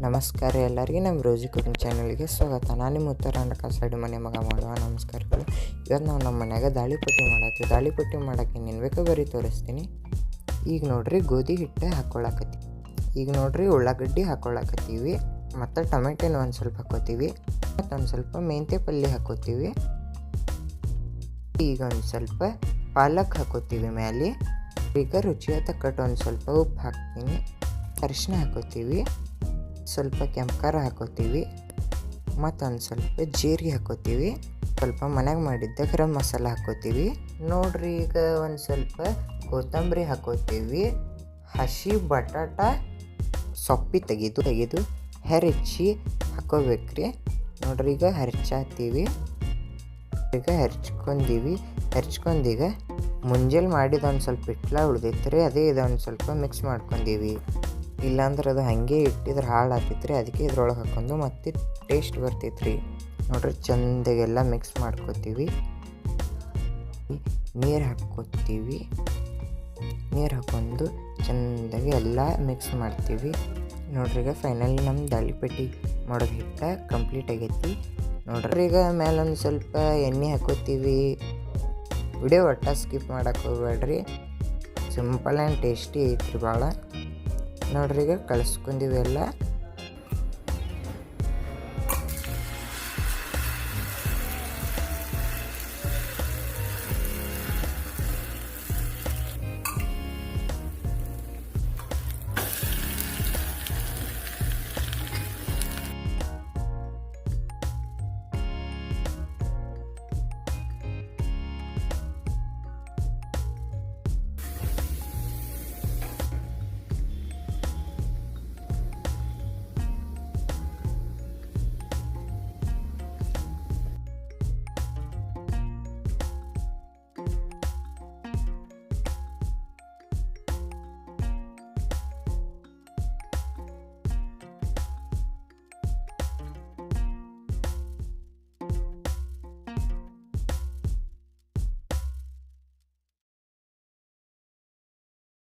ನಮಸ್ಕಾರ ಎಲ್ಲರಿಗೆ ನಮ್ಮ ರೋಜಿ ಕುಕಿಂಗ್ ಚಾನಲ್ಗೆ ಸ್ವಾಗತ. ನಾನು ನಿಮ್ಮ ಉತ್ತರಾಂಡ ಕಾಸಡಿ ಮನೆ ಮಗ ಮಾಡುವ ನಮಸ್ಕಾರಗಳು. ಇವತ್ತು ನಾವು ನಮ್ಮ ಮನ್ಯಾಗ ದಾಳಿಪಟ್ಟಿ ಮಾಡತ್ತೀವಿ. ದಾಳಿಪಟ್ಟಿ ಮಾಡೋಕ್ಕೆ ಏನೇನು ಬೇಕೋ ಬರೀ ತೋರಿಸ್ತೀನಿ. ಈಗ ನೋಡ್ರಿ ಗೋಧಿ ಹಿಟ್ಟು ಹಾಕ್ಕೊಳಕತ್ತೀವಿ. ಈಗ ನೋಡ್ರಿ ಉಳ್ಳಾಗಡ್ಡಿ ಹಾಕ್ಕೊಳಕತ್ತೀವಿ. ಮತ್ತು ಟೊಮೆಟೊನ ಒಂದು ಸ್ವಲ್ಪ ಹಾಕ್ಕೋತೀವಿ. ಮತ್ತು ಒಂದು ಸ್ವಲ್ಪ ಮೆಂತ್ಯ ಪಲ್ಯ ಹಾಕ್ಕೋತೀವಿ. ಈಗ ಒಂದು ಸ್ವಲ್ಪ ಪಾಲಕ್ ಹಾಕ್ಕೋತೀವಿ ಮೇಲೆ. ಈಗ ರುಚಿಯ ತಕ್ಕಟ್ಟು ಒಂದು ಸ್ವಲ್ಪ ಉಪ್ಪು ಹಾಕ್ತೀನಿ. ಅರಿಶಿನ ಹಾಕ್ಕೋತೀವಿ. ಸ್ವಲ್ಪ ಕೆಂಪು ಖಾರ ಹಾಕ್ಕೋತೀವಿ. ಮತ್ತೊಂದು ಸ್ವಲ್ಪ ಜೀರಿಗೆ ಹಾಕ್ಕೋತೀವಿ. ಸ್ವಲ್ಪ ಮನೆಗೆ ಮಾಡಿದ್ದ ಗರಂ ಮಸಾಲ ಹಾಕ್ಕೋತೀವಿ. ನೋಡ್ರಿ ಈಗ ಒಂದು ಸ್ವಲ್ಪ ಕೊತ್ತಂಬರಿ ಹಾಕ್ಕೋತೀವಿ. ಹಸಿ ಬಟಾಟ ಸೊಪ್ಪಿ ತೆಗೆದು ಹೆರಚಿ ಹಾಕ್ಕೋಬೇಕ್ರಿ. ನೋಡ್ರಿ ಈಗ ಹೆರ್ಚಾತೀವಿ. ಈಗ ಹೆರ್ಚ್ಕೊಂಡೀಗ ಮುಂಜಾನೆ ಮಾಡಿದ ಒಂದು ಸ್ವಲ್ಪ ಹಿಟ್ಲ ಉಳ್ದೈತ್ರಿ. ಅದೇ ಇದೊಂದು ಸ್ವಲ್ಪ ಮಿಕ್ಸ್ ಮಾಡ್ಕೊಂಡೀವಿ. ಇಲ್ಲಾಂದ್ರೆ ಅದು ಹಾಗೆ ಇಟ್ಟಿದ್ರೆ ಹಾಳು ಆಗ್ತೈತ್ರಿ. ಅದಕ್ಕೆ ಇದ್ರೊಳಗೆ ಹಾಕೊಂಡು ಮತ್ತೆ ಟೇಸ್ಟ್ ಬರ್ತೈತ್ರಿ. ನೋಡ್ರಿ ಚೆಂದಾಗೆಲ್ಲ ಮಿಕ್ಸ್ ಮಾಡ್ಕೋತೀವಿ. ನೀರು ಹಾಕ್ಕೋತೀವಿ. ನೀರು ಹಾಕ್ಕೊಂಡು ಚೆಂದಾಗಿ ಎಲ್ಲ ಮಿಕ್ಸ್ ಮಾಡ್ತೀವಿ. ನೋಡ್ರಿ ಈಗ ಫೈನಲಿ ನಮ್ಮ ದಾಳಿಪಟ್ಟಿ ಮಾಡೋದು ಹಿಟ್ಟ ಕಂಪ್ಲೀಟ್ ಆಗೈತಿ. ನೋಡ್ರಿ ಈಗ ಮೇಲೊಂದು ಸ್ವಲ್ಪ ಎಣ್ಣೆ ಹಾಕ್ಕೋತೀವಿ. ವಿಡಿಯೋ ಒಟ್ಟ ಸ್ಕಿಪ್ ಮಾಡೋಕೆ ಹೋಗ್ಬೇಡ್ರಿ. ಸಿಂಪಲ್ ಆ್ಯಂಡ್ ಟೇಸ್ಟಿ ಐತ್ರಿ ಭಾಳ. ನೋಡ್ರಿ ಈಗ ಕಳಿಸ್ಕೊಂಡಿವಿ ಎಲ್ಲ.